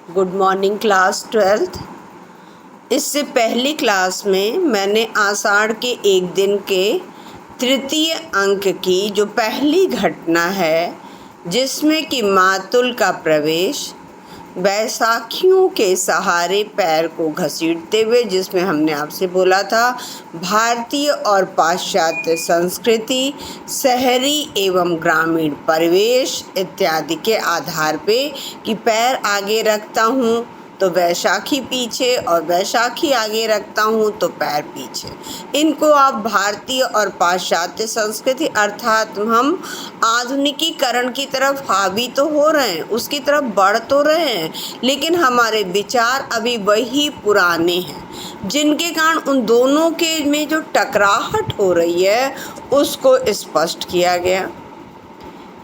Good morning class 12th। इससे पहली class में मैंने आषाढ़ के एक दिन के तृतीय अंक की जो पहली घटना है जिसमें कि मातुल का प्रवेश बैसाखियों के सहारे पैर को घसीटते हुए, जिसमें हमने आपसे बोला था भारतीय और पाश्चात्य संस्कृति, शहरी एवं ग्रामीण परिवेश इत्यादि के आधार पे कि पैर आगे रखता हूँ तो बैसाखी पीछे और बैसाखी आगे रखता हूँ तो पैर पीछे। इनको आप भारतीय और पाश्चात्य संस्कृति अर्थात हम आधुनिकीकरण की तरफ हावी तो हो रहे हैं, उसकी तरफ बढ़ तो रहे हैं, लेकिन हमारे विचार अभी वही पुराने हैं, जिनके कारण उन दोनों के में जो टकराहट हो रही है उसको स्पष्ट किया गया।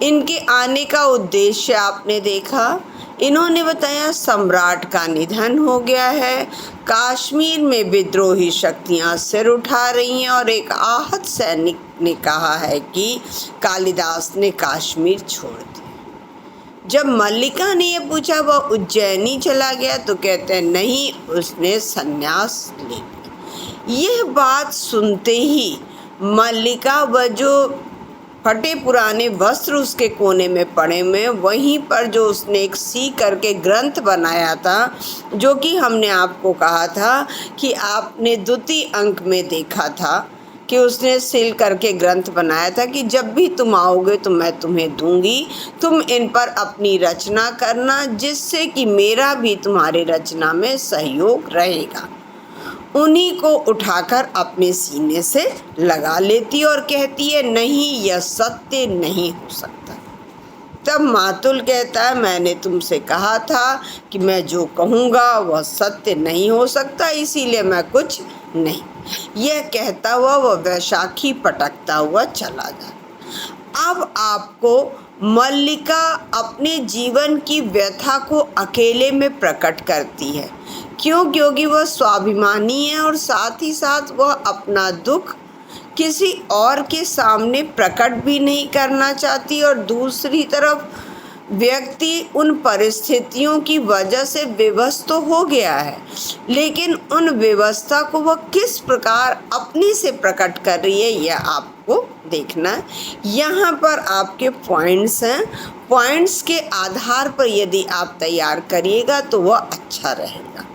इनके आने का उद्देश्य आपने देखा। इन्होंने बताया सम्राट का निधन हो गया है, कश्मीर में विद्रोही शक्तियां सिर उठा रही हैं और एक आहत सैनिक ने कहा है कि कालिदास ने कश्मीर छोड़ दिया। जब मल्लिका ने यह पूछा वह उज्जैनी चला गया तो कहते हैं नहीं, उसने संन्यास ले लिया। यह बात सुनते ही मल्लिका व जो फटे पुराने वस्त्र उसके कोने में पड़े हुए, वहीं पर जो उसने एक सी करके ग्रंथ बनाया था, जो कि हमने आपको कहा था कि आपने द्वितीय अंक में देखा था कि उसने सिल करके ग्रंथ बनाया था कि जब भी तुम आओगे तो मैं तुम्हें दूंगी, तुम इन पर अपनी रचना करना, जिससे कि मेरा भी तुम्हारे रचना में सहयोग रहेगा। उन्हीं को उठाकर अपने सीने से लगा लेती और कहती है नहीं, यह सत्य नहीं हो सकता। तब मातुल कहता है मैंने तुमसे कहा था कि मैं जो कहूँगा वह सत्य नहीं हो सकता, इसीलिए मैं कुछ नहीं। यह कहता हुआ वह बैसाखी पटकता हुआ चला जाता। अब आपको मल्लिका अपने जीवन की व्यथा को अकेले में प्रकट करती है। क्यों? क्योंकि वह स्वाभिमानी है और साथ ही साथ वह अपना दुख किसी और के सामने प्रकट भी नहीं करना चाहती, और दूसरी तरफ व्यक्ति उन परिस्थितियों की वजह से विवश तो हो गया है, लेकिन उन व्यवस्था को वह किस प्रकार अपने से प्रकट कर रही है यह आपको देखना है। यहाँ पर आपके पॉइंट्स हैं, पॉइंट्स के आधार पर यदि आप तैयार करिएगा तो वह अच्छा रहेगा,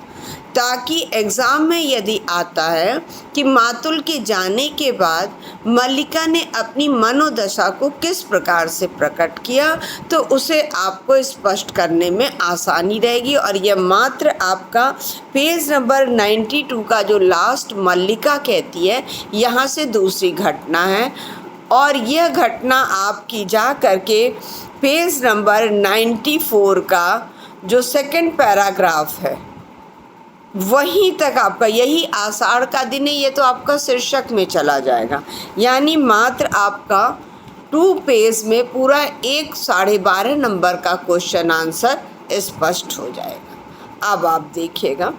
ताकि एग्ज़ाम में यदि आता है कि मातुल के जाने के बाद मल्लिका ने अपनी मनोदशा को किस प्रकार से प्रकट किया तो उसे आपको स्पष्ट करने में आसानी रहेगी। और यह मात्र आपका पेज नंबर 92 का जो लास्ट मल्लिका कहती है यहाँ से दूसरी घटना है, और यह घटना आपकी जा करके पेज नंबर 94 का जो सेकंड पैराग्राफ है वहीं तक आपका, यही आषाढ़ का दिन है, ये तो आपका शीर्षक में चला जाएगा। यानी मात्र आपका 2 पेज में पूरा 12.5 नंबर का क्वेश्चन आंसर स्पष्ट हो जाएगा। अब आप देखिएगा,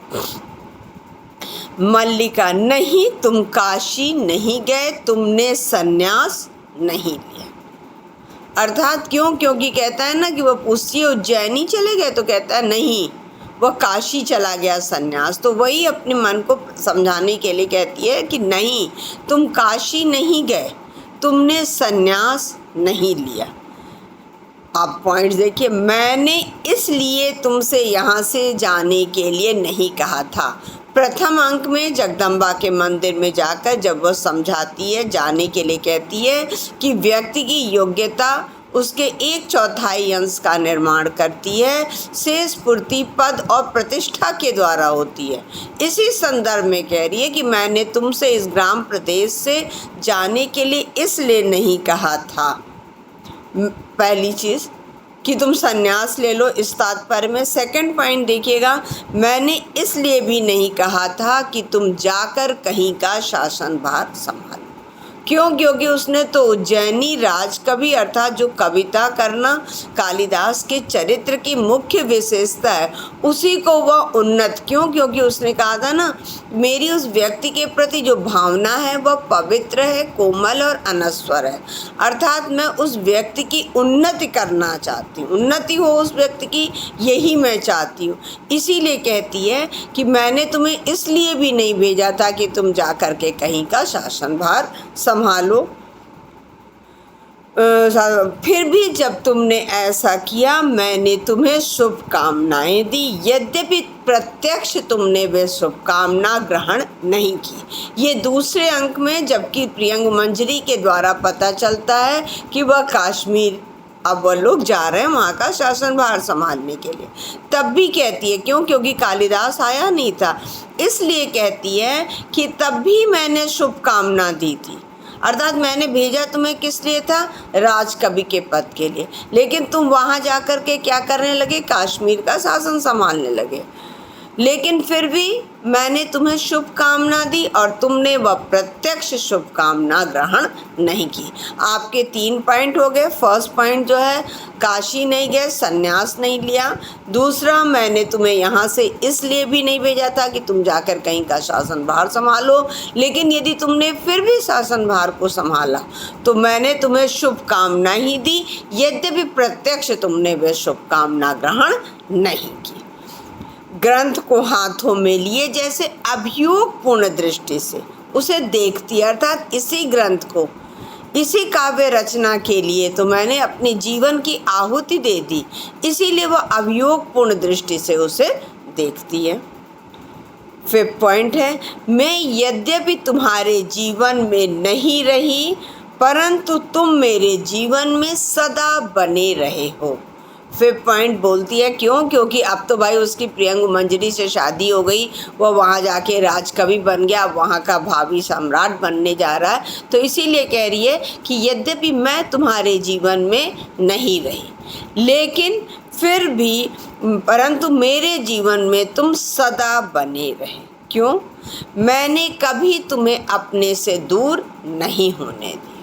मल्लिका नहीं, तुम काशी नहीं गए, तुमने संन्यास नहीं लिया। अर्थात क्यों? क्योंकि कहता है ना कि वह पूछती है उज्जैनी चले गए तो कहता है नहीं, वह काशी चला गया संन्यास। तो वही अपने मन को समझाने के लिए कहती है कि नहीं, तुम काशी नहीं गए, तुमने संन्यास नहीं लिया। आप पॉइंट्स देखिए, मैंने इसलिए तुमसे यहाँ से जाने के लिए नहीं कहा था। प्रथम अंक में जगदम्बा के मंदिर में जाकर जब वह समझाती है, जाने के लिए कहती है कि व्यक्ति की योग्यता उसके 1/4 अंश का निर्माण करती है, शेष पूर्ति पद और प्रतिष्ठा के द्वारा होती है। इसी संदर्भ में कह रही है कि मैंने तुमसे इस ग्राम प्रदेश से जाने के लिए इसलिए नहीं कहा था, पहली चीज़ कि तुम संन्यास ले लो, इस तात्पर्य में। सेकंड पॉइंट देखिएगा, मैंने इसलिए भी नहीं कहा था कि तुम जाकर कहीं का शासन भार संभालो। क्यों? क्योंकि उसने तो उज्जैनी राजकवि अर्थात जो कविता करना कालिदास के चरित्र की मुख्य विशेषता है, उसी को वह उन्नत, क्यों? क्योंकि उसने कहा था ना, मेरी उस व्यक्ति के प्रति जो भावना है वह पवित्र है, कोमल और अनस्वर है। अर्थात मैं उस व्यक्ति की उन्नति करना चाहती हूँ, उन्नति हो उस व्यक्ति की, यही मैं चाहती हूँ। इसीलिए कहती है कि मैंने तुम्हें इसलिए भी नहीं भेजा था कि तुम जा कर के कहीं का शासनभार संभालो। फिर भी जब तुमने ऐसा किया, मैंने तुम्हें शुभकामनाएं दी, यद्यपि प्रत्यक्ष तुमने वे शुभकामना ग्रहण नहीं की। ये दूसरे अंक में, जबकि प्रियंग मंजरी के द्वारा पता चलता है कि वह कश्मीर, अब वह लोग जा रहे हैं वहाँ का शासनभार संभालने के लिए, तब भी कहती है, क्यों? क्योंकि कालिदास आया नहीं था, इसलिए कहती है कि तब भी मैंने शुभकामना दी थी। अर्थात मैंने भेजा तुम्हें किस लिए था? राजकवि के पद के लिए, लेकिन तुम वहाँ जाकर के क्या करने लगे? कश्मीर का शासन संभालने लगे। लेकिन फिर भी मैंने तुम्हें शुभकामना दी और तुमने वह प्रत्यक्ष शुभकामना ग्रहण नहीं की। आपके 3 पॉइंट हो गए। फर्स्ट पॉइंट जो है, काशी नहीं गए, संन्यास नहीं लिया। दूसरा, मैंने तुम्हें यहाँ से इसलिए भी नहीं भेजा था कि तुम जाकर कहीं का शासनभार संभालो, लेकिन यदि तुमने फिर भी शासनभार को संभाला तो मैंने तुम्हें शुभकामना ही दी, यद्यपि प्रत्यक्ष तुमने वह शुभकामना ग्रहण नहीं की। ग्रंथ को हाथों में लिए जैसे अभियोग पूर्ण दृष्टि से उसे देखती, अर्थात इसी ग्रंथ को, इसी काव्य रचना के लिए तो मैंने अपने जीवन की आहुति दे दी, इसीलिए वह अभियोग पूर्ण दृष्टि से उसे देखती है। 5th पॉइंट है, मैं यद्यपि तुम्हारे जीवन में नहीं रही, परंतु तुम मेरे जीवन में सदा बने रहे हो। 5th पॉइंट बोलती है, क्यों? क्योंकि अब तो भाई उसकी प्रियंग मंजरी से शादी हो गई, वह वहाँ जाके राजकवि बन गया, वहाँ का भावी सम्राट बनने जा रहा है, तो इसीलिए कह रही है कि यद्यपि मैं तुम्हारे जीवन में नहीं रही, लेकिन फिर भी परंतु मेरे जीवन में तुम सदा बने रहे। क्यों? मैंने कभी तुम्हें अपने से दूर नहीं होने दी।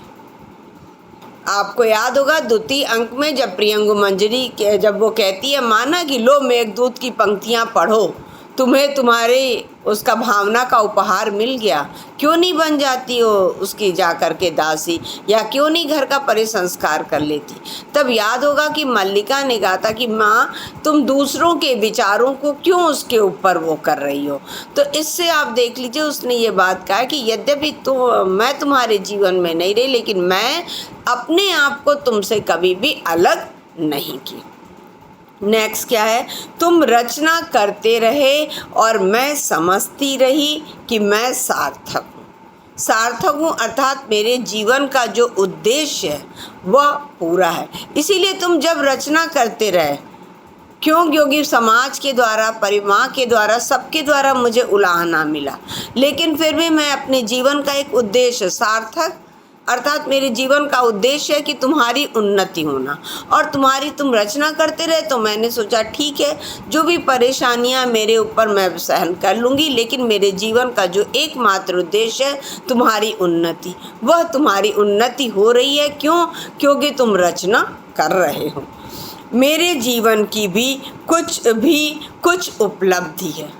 आपको याद होगा द्वितीय अंक में जब प्रियंग मंजरी के, जब वो कहती है, माना कि लो मेघदूत की पंक्तियाँ पढ़ो, तुम्हें तुम्हारे उसका भावना का उपहार मिल गया, क्यों नहीं बन जाती हो उसकी जा कर के दासी, या क्यों नहीं घर का परिसंस्कार कर लेती? तब याद होगा कि मल्लिका ने कहा था कि माँ, तुम दूसरों के विचारों को क्यों उसके ऊपर वो कर रही हो। तो इससे आप देख लीजिए, उसने ये बात कहा कि यद्यपि मैं तुम्हारे जीवन में नहीं रही, लेकिन मैं अपने आप को तुमसे कभी भी अलग नहीं की। नेक्स्ट क्या है, तुम रचना करते रहे और मैं समझती रही कि मैं सार्थक हूँ। सार्थक हूँ अर्थात मेरे जीवन का जो उद्देश्य है वह पूरा है, इसीलिए तुम जब रचना करते रहे। क्यों? क्योंकि समाज के द्वारा, परिवार के द्वारा, सबके द्वारा मुझे उलाहना मिला, लेकिन फिर भी मैं अपने जीवन का एक उद्देश्य, सार्थक अर्थात मेरे जीवन का उद्देश्य है कि तुम्हारी उन्नति होना, और तुम रचना करते रहे, तो मैंने सोचा ठीक है, जो भी परेशानियां मेरे ऊपर मैं सहन कर लूँगी, लेकिन मेरे जीवन का जो एकमात्र उद्देश्य है तुम्हारी उन्नति, वह तुम्हारी उन्नति हो रही है। क्यों? क्योंकि तुम रचना कर रहे हो। मेरे जीवन की भी कुछ उपलब्धि है,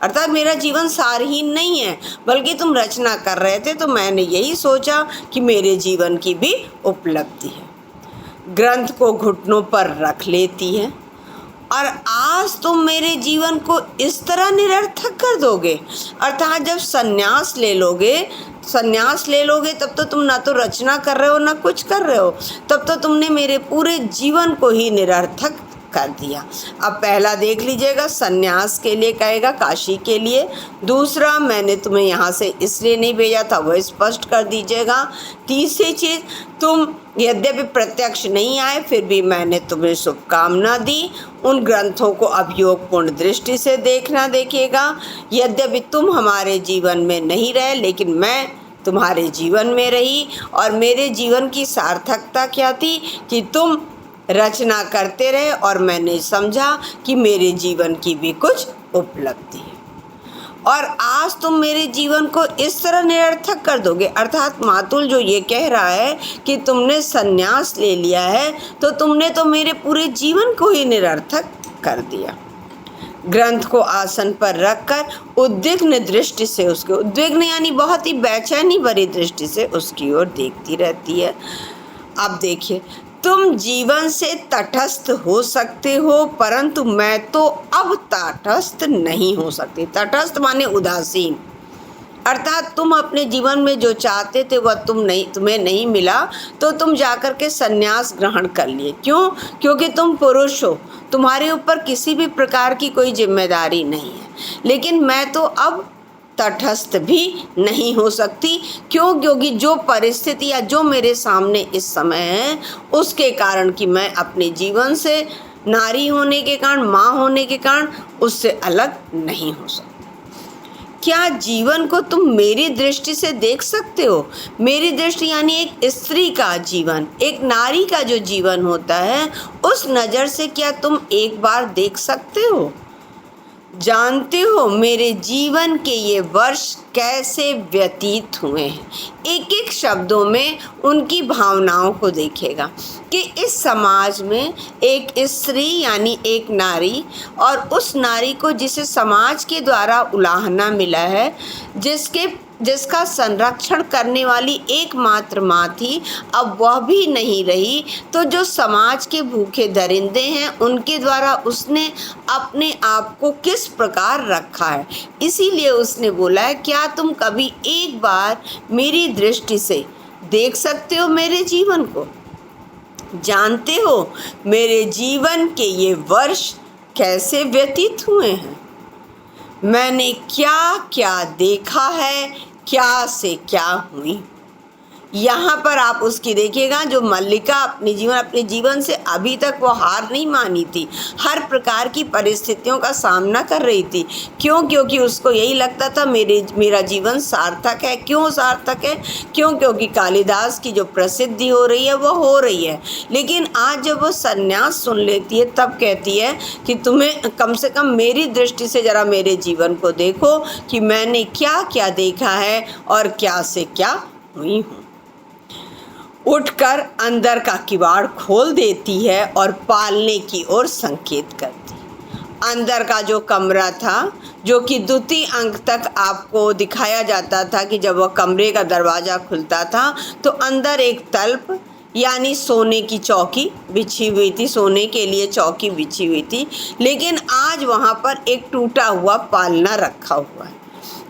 अर्थात मेरा जीवन सारहीन नहीं है, बल्कि तुम रचना कर रहे थे, तो मैंने यही सोचा कि मेरे जीवन की भी उपलब्धि है। ग्रंथ को घुटनों पर रख लेती है, और आज तुम मेरे जीवन को इस तरह निरर्थक कर दोगे, अर्थात जब संन्यास ले लोगे तब तो तुम ना तो रचना कर रहे हो ना कुछ कर रहे हो, तब तो तुमने मेरे पूरे जीवन को ही निरर्थक कर दिया। अब पहला देख लीजिएगा, संन्यास के लिए कहेगा, काशी के लिए। दूसरा, मैंने तुम्हें यहाँ से इसलिए नहीं भेजा था, वह स्पष्ट कर दीजिएगा। तीसरी चीज़, तुम यद्यपि प्रत्यक्ष नहीं आए, फिर भी मैंने तुम्हें शुभकामना दी। उन ग्रंथों को अभियोगपूर्ण दृष्टि से देखिएगा। यद्यपि तुम हमारे जीवन में नहीं रहे, लेकिन मैं तुम्हारे जीवन में रही, और मेरे जीवन की सार्थकता क्या थी कि तुम रचना करते रहे, और मैंने समझा कि मेरे जीवन की भी कुछ उपलब्धि है। और आज तुम मेरे जीवन को इस तरह निरर्थक कर दोगे। अर्थात मातुल जो ये कह रहा है कि तुमने संन्यास ले लिया है तो तुमने तो मेरे पूरे जीवन को ही निरर्थक कर दिया। ग्रंथ को आसन पर रखकर उद्विग्न दृष्टि से उसके, उद्विग्न यानी बहुत ही बेचैनी भरी दृष्टि से उसकी ओर देखती रहती है। अब देखिए, तुम जीवन से तटस्थ हो सकते हो परंतु मैं तो अब तटस्थ नहीं हो सकती। तटस्थ माने उदासीन, अर्थात तुम अपने जीवन में जो चाहते थे वह तुम्हें नहीं मिला तो तुम जाकर के संन्यास ग्रहण कर लिए। क्यों? क्योंकि तुम पुरुष हो, तुम्हारे ऊपर किसी भी प्रकार की कोई जिम्मेदारी नहीं है। लेकिन मैं तो अब तटस्थ भी नहीं हो सकती। क्यों? क्योंकि जो परिस्थितियाँ जो मेरे सामने इस समय है उसके कारण कि मैं अपने जीवन से, नारी होने के कारण, माँ होने के कारण उससे अलग नहीं हो सकती। क्या जीवन को तुम मेरी दृष्टि से देख सकते हो? मेरी दृष्टि यानी एक स्त्री का जीवन, एक नारी का जो जीवन होता है उस नज़र से क्या तुम एक बार देख सकते हो? जानते हो मेरे जीवन के ये वर्ष कैसे व्यतीत हुए हैं। एक एक शब्दों में उनकी भावनाओं को देखेगा कि इस समाज में एक स्त्री यानी एक नारी और उस नारी को जिसे समाज के द्वारा उलाहना मिला है, जिसका संरक्षण करने वाली एकमात्र माँ थी, अब वह भी नहीं रही, तो जो समाज के भूखे दरिंदे हैं उनके द्वारा उसने अपने आप को किस प्रकार रखा है। इसीलिए उसने बोला है, क्या तुम कभी एक बार मेरी दृष्टि से देख सकते हो मेरे जीवन को? जानते हो मेरे जीवन के ये वर्ष कैसे व्यतीत हुए हैं? मैंने क्या क्या देखा है, क्या से क्या हुई। यहाँ पर आप उसकी देखिएगा, जो मल्लिका अपने जीवन से अभी तक वो हार नहीं मानी थी, हर प्रकार की परिस्थितियों का सामना कर रही थी। क्यों? क्योंकि उसको यही लगता था मेरा जीवन सार्थक है। क्यों सार्थक है? क्यों? क्योंकि कालिदास की जो प्रसिद्धि हो रही है वो हो रही है। लेकिन आज जब वो संन्यास सुन लेती है तब कहती है कि तुम्हें कम से कम मेरी दृष्टि से ज़रा मेरे जीवन को देखो कि मैंने क्या क्या देखा है और क्या से क्या हुई हूँ। उठकर अंदर का किवाड़ खोल देती है और पालने की ओर संकेत करती। अंदर का जो कमरा था, जो कि द्वितीय अंक तक आपको दिखाया जाता था कि जब वह कमरे का दरवाज़ा खुलता था तो अंदर एक तल्प यानी सोने की चौकी बिछी हुई थी, सोने के लिए चौकी बिछी हुई थी। लेकिन आज वहाँ पर एक टूटा हुआ पालना रखा हुआ है।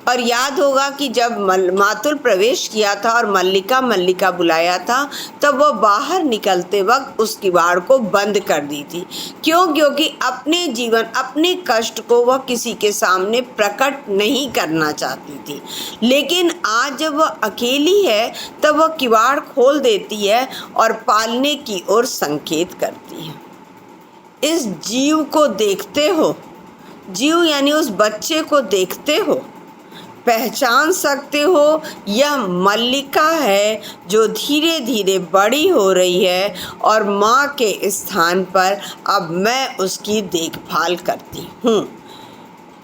और याद होगा कि जब मातुल प्रवेश किया था और मल्लिका बुलाया था तब वह बाहर निकलते वक्त उस किवाड़ को बंद कर दी थी। क्यों? क्योंकि अपने जीवन, अपने कष्ट को वह किसी के सामने प्रकट नहीं करना चाहती थी। लेकिन आज जब वह अकेली है तब वह किवाड़ खोल देती है और पालने की ओर संकेत करती है। इस जीव को देखते हो? जीव यानी उस बच्चे को देखते हो? पहचान सकते हो? यह मल्लिका है जो धीरे धीरे बड़ी हो रही है और माँ के स्थान पर अब मैं उसकी देखभाल करती हूँ।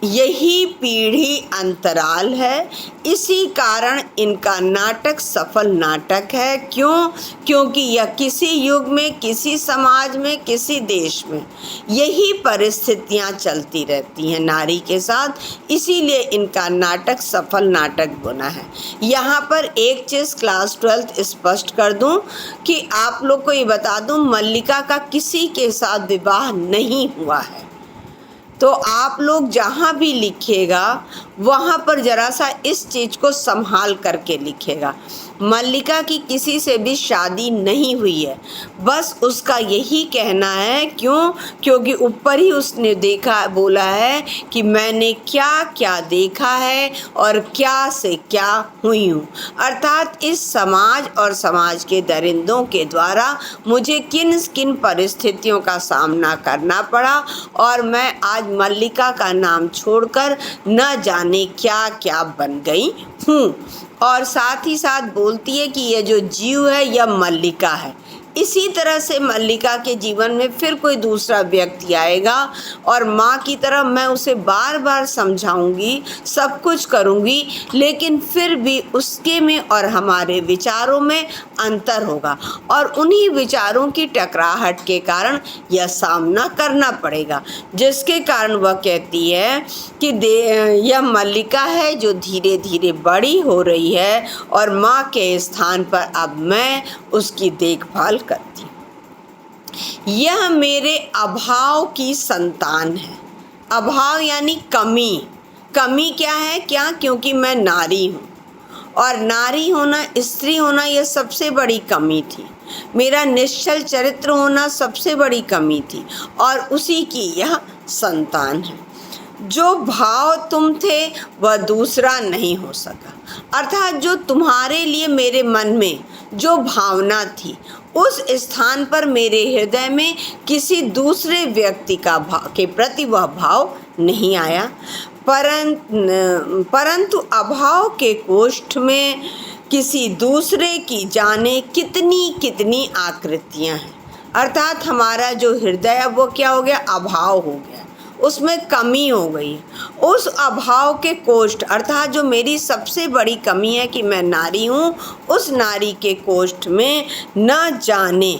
यही पीढ़ी अंतराल है। इसी कारण इनका नाटक सफल नाटक है। क्यों? क्योंकि यह किसी युग में, किसी समाज में, किसी देश में यही परिस्थितियां चलती रहती हैं नारी के साथ। इसीलिए इनका नाटक सफल नाटक बना है। यहाँ पर एक चीज़ क्लास 12th स्पष्ट कर दूं कि आप लोग को ये बता दूं, मल्लिका का किसी के साथ विवाह नहीं हुआ है। तो आप लोग जहाँ भी लिखिएगा वहाँ पर ज़रा सा इस चीज़ को संभाल करके लिखिएगा। मल्लिका की किसी से भी शादी नहीं हुई है, बस उसका यही कहना है। क्यों? क्योंकि ऊपर ही उसने बोला है कि मैंने क्या क्या देखा है और क्या से क्या हुई हूँ। अर्थात इस समाज और समाज के दरिंदों के द्वारा मुझे किन किन परिस्थितियों का सामना करना पड़ा और मैं आज मल्लिका का नाम छोड़कर न जाने क्या क्या बन गई हूँ। और साथ ही साथ बोलती है कि यह जो जीव है यह मल्लिका है। इसी तरह से मल्लिका के जीवन में फिर कोई दूसरा व्यक्ति आएगा और माँ की तरह मैं उसे बार बार समझाऊंगी, सब कुछ करूंगी, लेकिन फिर भी उसके में और हमारे विचारों में अंतर होगा और उन्हीं विचारों की टकराहट के कारण यह सामना करना पड़ेगा, जिसके कारण वह कहती है कि यह मल्लिका है जो धीरे धीरे बड़ी हो रही है और माँ के स्थान पर अब मैं उसकी देखभाल करती हूँ। यह मेरे अभाव की संतान है। अभाव यानी कमी। कमी क्या है? क्या? क्योंकि मैं नारी हूँ और नारी होना, स्त्री होना, यह सबसे बड़ी कमी थी। मेरा निश्चल चरित्र होना सबसे बड़ी कमी थी और उसी की यह संतान है। जो भाव तुम थे वह दूसरा नहीं हो सका, अर्थात जो तुम्हारे लिए मेरे मन में जो भावना थी उस स्थान पर मेरे हृदय में किसी दूसरे व्यक्ति के प्रति वह भाव नहीं आया, परंतु अभाव के कोष्ठ में किसी दूसरे की जाने कितनी कितनी आकृतियां हैं। अर्थात हमारा जो हृदय है वो क्या हो गया? अभाव हो गया, उसमें कमी हो गई। उस अभाव के कोष्ठ अर्थात जो मेरी सबसे बड़ी कमी है कि मैं नारी हूँ, उस नारी के कोष्ठ में न जाने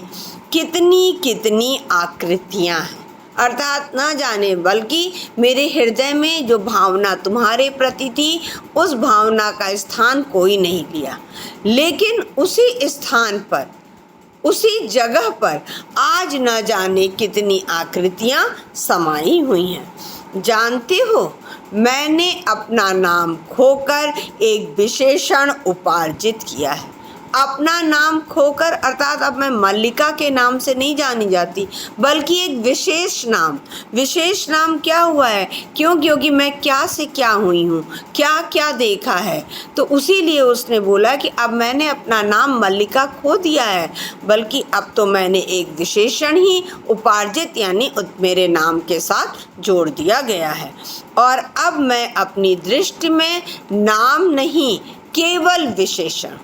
कितनी कितनी आकृतियाँ हैं। अर्थात न जाने, बल्कि मेरे हृदय में जो भावना तुम्हारे प्रति थी उस भावना का स्थान कोई नहीं लिया, लेकिन उसी स्थान पर, उसी जगह पर आज न जाने कितनी आकृतियाँ समाई हुई हैं। जानते हो, मैंने अपना नाम खोकर एक विशेषण उपार्जित किया है। अपना नाम खोकर अर्थात अब मैं मल्लिका के नाम से नहीं जानी जाती, बल्कि एक विशेष नाम। विशेष नाम क्या हुआ है? क्योंकि मैं क्या से क्या हुई हूँ, क्या क्या देखा है, तो उसी लिए उसने बोला कि अब मैंने अपना नाम मल्लिका खो दिया है, बल्कि अब तो मैंने एक विशेषण ही उपार्जित यानी मेरे नाम के साथ जोड़ दिया गया है। और अब मैं अपनी दृष्टि में नाम नहीं, केवल विशेषण।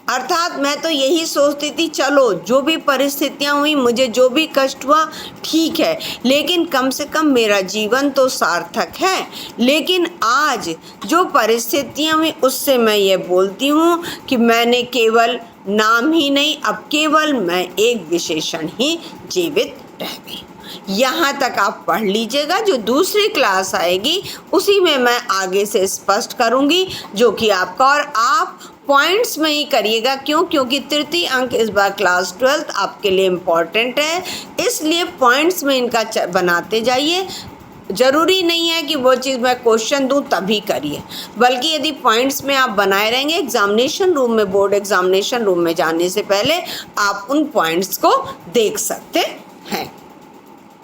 अर्थात मैं तो यही सोचती थी, चलो जो भी परिस्थितियाँ हुई, मुझे जो भी कष्ट हुआ ठीक है, लेकिन कम से कम मेरा जीवन तो सार्थक है। लेकिन आज जो परिस्थितियाँ हुई उससे मैं ये बोलती हूँ कि मैंने केवल नाम ही नहीं, अब केवल मैं एक विशेषण ही जीवित रह गई। यहाँ तक आप पढ़ लीजिएगा, जो दूसरी क्लास आएगी उसी में मैं आगे से स्पष्ट करूँगी, जो कि आपका, और आप पॉइंट्स में ही करिएगा। क्योंकि तृतीय अंक इस बार क्लास 12 आपके लिए इम्पॉर्टेंट है, इसलिए पॉइंट्स में इनका बनाते जाइए। ज़रूरी नहीं है कि वो चीज़ मैं क्वेश्चन दूं तभी करिए, बल्कि यदि पॉइंट्स में आप बनाए रहेंगे, एग्जामिनेशन रूम में, बोर्ड एग्जामिनेशन रूम में जाने से पहले आप उन पॉइंट्स को देख सकते हैं।